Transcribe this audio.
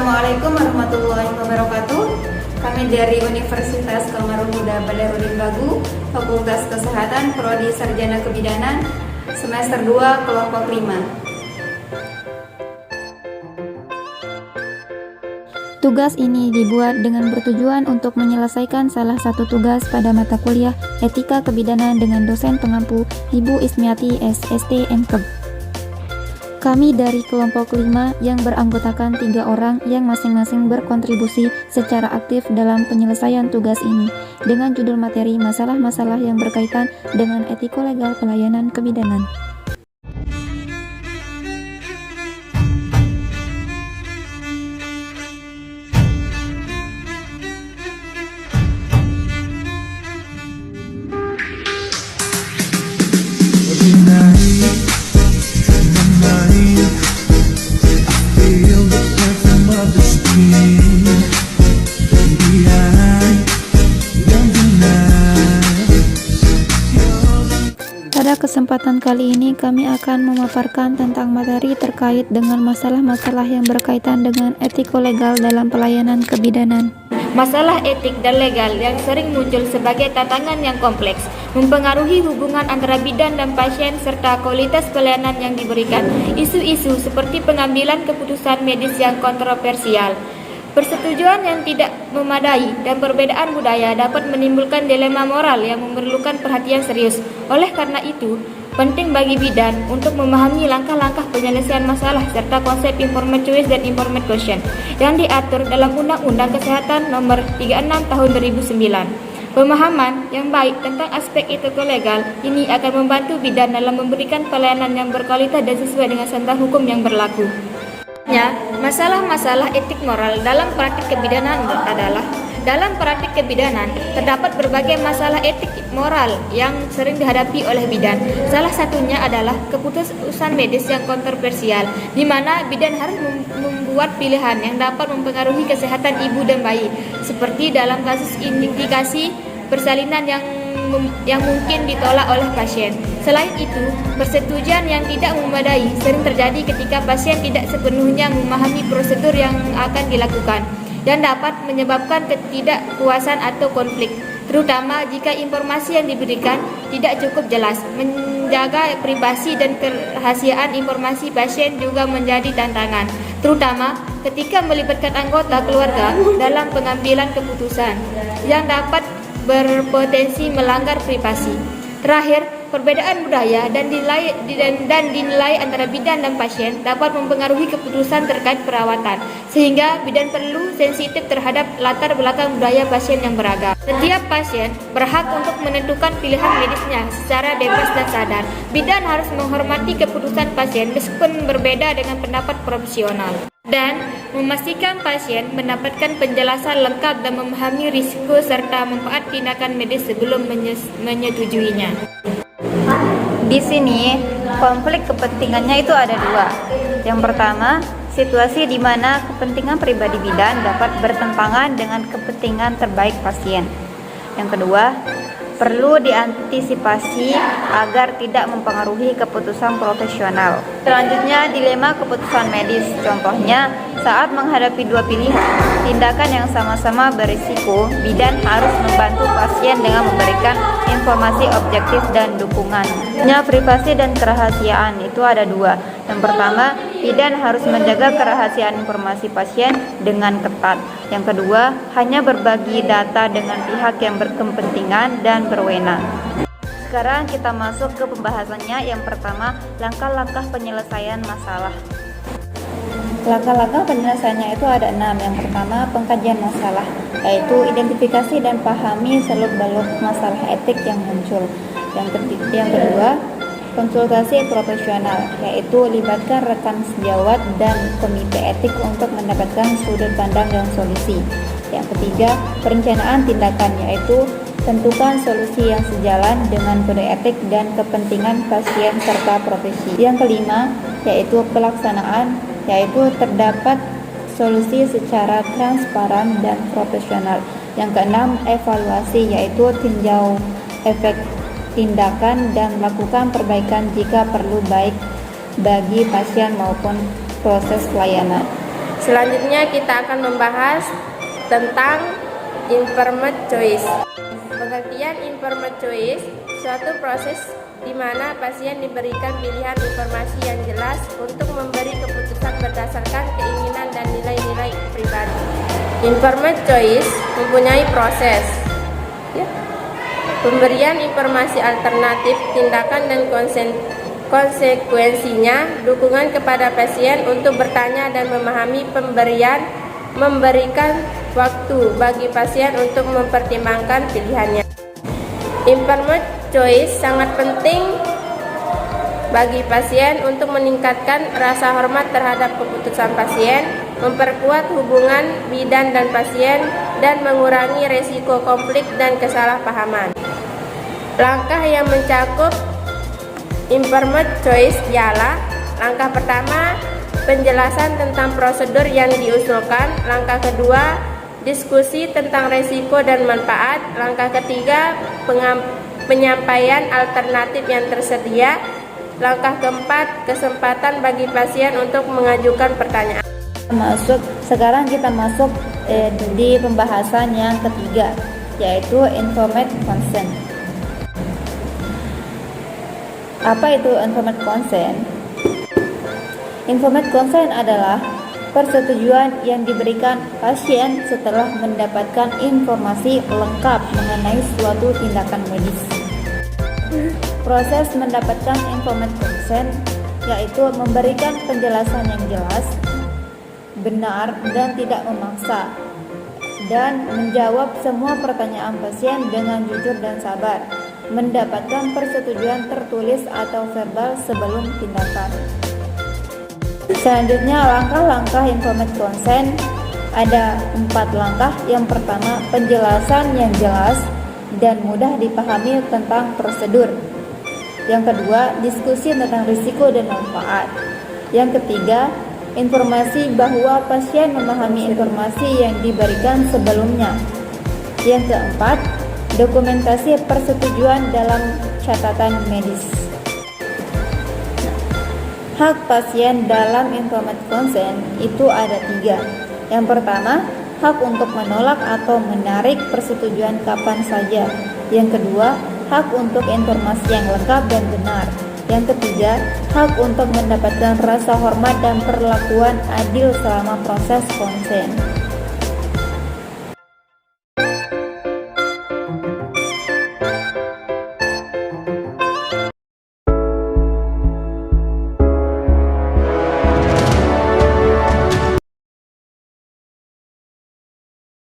Assalamualaikum warahmatullahi wabarakatuh. Kami dari Universitas Komarumuda Badarudin Bagu, Fakultas Kesehatan, Prodi Sarjana Kebidanan, semester 2, kelompok 5. Tugas ini dibuat dengan bertujuan untuk menyelesaikan salah satu tugas pada mata kuliah Etika Kebidanan dengan dosen pengampu Ibu Ismiati SST MKeb. Kami dari kelompok 5 yang beranggotakan 3 orang yang masing-masing berkontribusi secara aktif dalam penyelesaian tugas ini dengan judul materi masalah-masalah yang berkaitan dengan etiko-legal pelayanan kebidanan. Pada kesempatan kali ini kami akan memaparkan tentang materi terkait dengan masalah-masalah yang berkaitan dengan etiko-legal dalam pelayanan kebidanan. Masalah etik dan legal yang sering muncul sebagai tantangan yang kompleks, mempengaruhi hubungan antara bidan dan pasien serta kualitas pelayanan yang diberikan. Isu-isu seperti pengambilan keputusan medis yang kontroversial, persetujuan yang tidak memadai, dan perbedaan budaya dapat menimbulkan dilema moral yang memerlukan perhatian serius. Oleh karena itu, penting bagi bidan untuk memahami langkah-langkah penyelesaian masalah serta konsep informed choice dan informed consent yang diatur dalam Undang-Undang Kesehatan Nomor 36 Tahun 2009. Pemahaman yang baik tentang aspek etiko-legal ini akan membantu bidan dalam memberikan pelayanan yang berkualitas dan sesuai dengan standar hukum yang berlaku. Masalah-masalah etik moral dalam praktik kebidanan adalah dalam praktik kebidanan terdapat berbagai masalah etik moral yang sering dihadapi oleh bidan. Salah satunya adalah keputusan medis yang kontroversial, di mana bidan harus membuat pilihan yang dapat mempengaruhi kesehatan ibu dan bayi, seperti dalam kasus indikasi persalinan yang mungkin ditolak oleh pasien. Selain itu, persetujuan yang tidak memadai sering terjadi ketika pasien tidak sepenuhnya memahami prosedur yang akan dilakukan, dan dapat menyebabkan ketidakpuasan atau konflik, terutama jika informasi yang diberikan tidak cukup jelas. Menjaga privasi dan kerahasiaan informasi pasien juga menjadi tantangan, terutama ketika melibatkan anggota keluarga dalam pengambilan keputusan yang dapat berpotensi melanggar privasi. Terakhir, perbedaan budaya dan dinilai antara bidan dan pasien dapat mempengaruhi keputusan terkait perawatan, sehingga bidan perlu sensitif terhadap latar belakang budaya pasien yang beragam. Setiap pasien berhak untuk menentukan pilihan medisnya secara bebas dan sadar. Bidan harus menghormati keputusan pasien meskipun berbeda dengan pendapat profesional, dan memastikan pasien mendapatkan penjelasan lengkap dan memahami risiko serta manfaat tindakan medis sebelum menyetujuinya. Di sini, konflik kepentingannya itu ada 2. Yang pertama, situasi di mana kepentingan pribadi bidan dapat bertentangan dengan kepentingan terbaik pasien. Yang kedua, perlu diantisipasi agar tidak mempengaruhi keputusan profesional. Selanjutnya, dilema keputusan medis. Contohnya, saat menghadapi 2 pilihan, tindakan yang sama-sama berisiko, bidan harus membantu pasien dengan memberikan informasi objektif dan dukungan. Privasi dan kerahasiaan itu ada 2. Yang pertama, bidan harus menjaga kerahasiaan informasi pasien dengan ketat. Yang kedua, hanya berbagi data dengan pihak yang berkepentingan dan berwenang. Sekarang kita masuk ke pembahasannya. Yang pertama, langkah-langkah penyelesaian masalah. Langkah-langkah penyelesaiannya itu ada 6. Yang pertama, pengkajian masalah, yaitu identifikasi dan pahami seluk-beluk masalah etik yang muncul. Yang kedua, konsultasi profesional, yaitu libatkan rekan sejawat dan komite etik untuk mendapatkan sudut pandang dan solusi. Yang ketiga, perencanaan tindakan, yaitu tentukan solusi yang sejalan dengan kode etik dan kepentingan pasien serta profesi. Yang kelima, yaitu pelaksanaan, yaitu terdapat solusi secara transparan dan profesional. Yang keenam, evaluasi, yaitu tinjau efek tindakan dan lakukan perbaikan jika perlu, baik bagi pasien maupun proses pelayanan. Selanjutnya kita akan membahas tentang informed choice. Pengertian informed choice, suatu proses di mana pasien diberikan pilihan informasi yang jelas untuk memberi keputusan berdasarkan keinginan dan nilai-nilai pribadi. Informed choice mempunyai proses, pemberian informasi alternatif, tindakan dan konsekuensinya, dukungan kepada pasien untuk bertanya dan memahami memberikan waktu bagi pasien untuk mempertimbangkan pilihannya. Informed choice sangat penting bagi pasien untuk meningkatkan rasa hormat terhadap keputusan pasien, memperkuat hubungan bidan dan pasien, dan mengurangi resiko konflik dan kesalahpahaman. Langkah yang mencakup informed choice ialah: langkah pertama, penjelasan tentang prosedur yang diusulkan. Langkah kedua, diskusi tentang risiko dan manfaat. Langkah ketiga, penyampaian alternatif yang tersedia. Langkah keempat, kesempatan bagi pasien untuk mengajukan pertanyaan. Sekarang kita masuk di pembahasan yang ketiga, yaitu informed consent. Apa itu informed consent? Informed consent adalah persetujuan yang diberikan pasien setelah mendapatkan informasi lengkap mengenai suatu tindakan medis. Proses mendapatkan informed consent yaitu memberikan penjelasan yang jelas, benar dan tidak memaksa, dan menjawab semua pertanyaan pasien dengan jujur dan sabar, mendapatkan persetujuan tertulis atau verbal sebelum tindakan. Selanjutnya, langkah-langkah informed consent ada 4 langkah. Yang pertama, penjelasan yang jelas dan mudah dipahami tentang prosedur. Yang kedua, diskusi tentang risiko dan manfaat. Yang ketiga, informasi bahwa pasien memahami informasi yang diberikan sebelumnya. Yang keempat, dokumentasi persetujuan dalam catatan medis. Hak pasien dalam informed consent itu ada 3. Yang pertama, hak untuk menolak atau menarik persetujuan kapan saja. Yang kedua, hak untuk informasi yang lengkap dan benar. Yang ketiga, hak untuk mendapatkan rasa hormat dan perlakuan adil selama proses konsen.